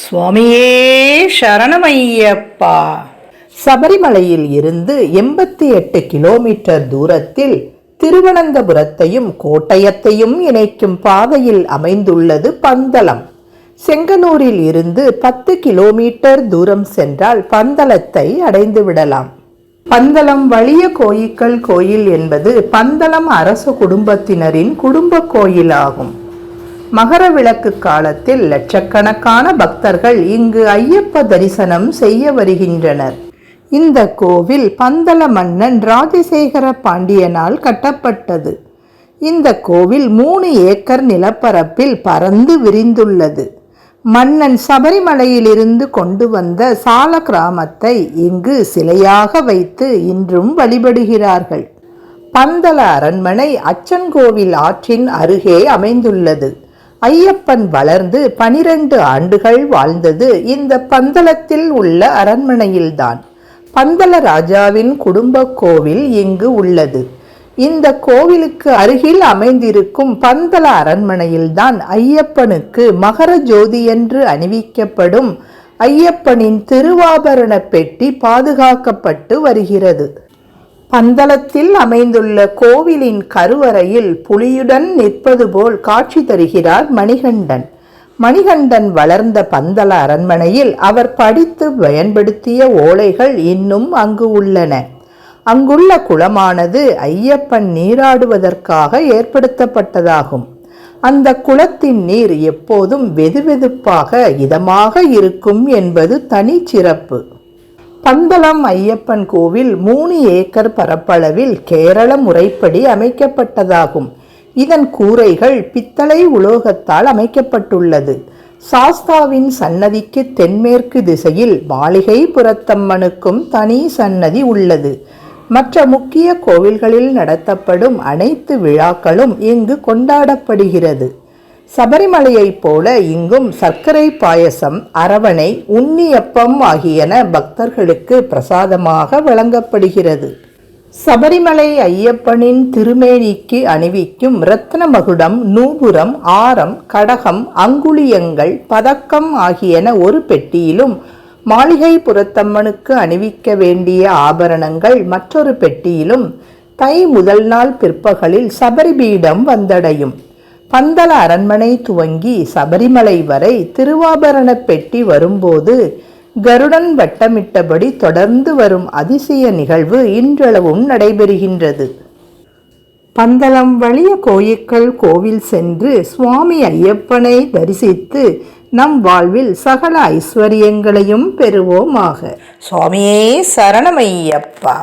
சுவாமியே சரணமையப்பா. சபரிமலையில் இருந்து 88 கிலோமீட்டர் தூரத்தில் திருவனந்தபுரத்தையும் கோட்டயத்தையும் இணைக்கும் பாதையில் அமைந்துள்ளது பந்தளம். செங்கனூரில் இருந்து 10 கிலோமீட்டர் தூரம் சென்றால் பந்தளத்தை அடைந்து விடலாம். பந்தளம் வலிய கோயிக்கல் கோயில் என்பது பந்தளம் அரச குடும்பத்தினரின் குடும்ப கோயிலாகும். மகர விளக்கு காலத்தில் லட்சக்கணக்கான பக்தர்கள் இங்கு ஐயப்ப தரிசனம் செய்ய வருகின்றனர். இந்த கோவில் பந்தள மன்னன் ராஜசேகர பாண்டியனால் கட்டப்பட்டது. இந்த கோவில் 3 ஏக்கர் நிலப்பரப்பில் பரந்து விரிந்துள்ளது. மன்னன் சபரிமலையிலிருந்து கொண்டு வந்த சால கிராமத்தை இங்கு சிலையாக வைத்து இன்றும் வழிபடுகிறார்கள். பந்தள அரண்மனை அச்சன்கோவில் ஆற்றின் அருகே அமைந்துள்ளது. ஐயப்பன் வளர்ந்து 12 ஆண்டுகள் வாழ்ந்தது இந்த பந்தளத்தில் உள்ள அரண்மனையில்தான். பந்தள ராஜாவின் குடும்ப கோவில் இங்கு உள்ளது. இந்த கோவிலுக்கு அருகில் அமைந்திருக்கும் பந்தள அரண்மனையில்தான் ஐயப்பனுக்கு மகர ஜோதி என்று அணிவிக்கப்படும் ஐயப்பனின் திருவாபரண பெட்டி பாதுகாக்கப்பட்டு வருகிறது. பந்தளத்தில் அமைந்துள்ள கோவிலின் கருவறையில் புலியுடன் நிற்பது போல் காட்சி தருகிறார் மணிகண்டன். மணிகண்டன் வளர்ந்த பந்தள அரண்மனையில் அவர் படித்து பயன்படுத்திய ஓலைகள் இன்னும் அங்கு உள்ளன. அங்குள்ள குளமானது ஐயப்பன் நீராடுவதற்காக ஏற்படுத்தப்பட்டதாகும். அந்த குளத்தின் நீர் எப்போதும் வெதுவெதுப்பாக இதமாக இருக்கும் என்பது தனி சிறப்பு. பந்தளம் ஐயப்பன் கோவில் 3 ஏக்கர் பரப்பளவில் கேரள முறைப்படி அமைக்கப்பட்டதாகும். இதன் கூரைகள் பித்தளை உலோகத்தால் அமைக்கப்பட்டுள்ளது. சாஸ்தாவின் சன்னதிக்கு தென்மேற்கு திசையில் மாளிகை புரத்தம்மனுக்கும் தனி சன்னதி உள்ளது. மற்ற முக்கிய கோவில்களில் நடத்தப்படும் அனைத்து விழாக்களும் இங்கு கொண்டாடப்படுகிறது. சபரிமலையைப் போல இங்கும் சர்க்கரை பாயசம், அரவணை, உன்னியப்பம் ஆகியன பக்தர்களுக்கு பிரசாதமாக வழங்கப்படுகிறது. சபரிமலை ஐயப்பனின் திருமேனிக்கு அணிவிக்கும் இரத்ன மகுடம், நூபுரம், ஆரம், கடகம், அங்குளியங்கள், பதக்கம் ஆகியன ஒரு பெட்டியிலும், மாளிகை புரத்தம்மனுக்கு அணிவிக்க வேண்டிய ஆபரணங்கள் மற்றொரு பெட்டியிலும் தை முதல் நாள் பிற்பகலில் சபரிபீடம் வந்தடையும். பந்தள அரண்மனை துவங்கி சபரிமலை வரை திருவாபரண பெட்டி வரும்போது கருடன் வட்டமிட்டபடி தொடர்ந்து வரும் அதிசய நிகழ்வு இன்றளவும் நடைபெறுகின்றது. பந்தளம் வலிய கோயிக்கல் கோவில் சென்று சுவாமி ஐயப்பனை தரிசித்து நம் வாழ்வில் சகல ஐஸ்வர்யங்களையும் பெறுவோமாக. சுவாமியே சரணமையப்பா.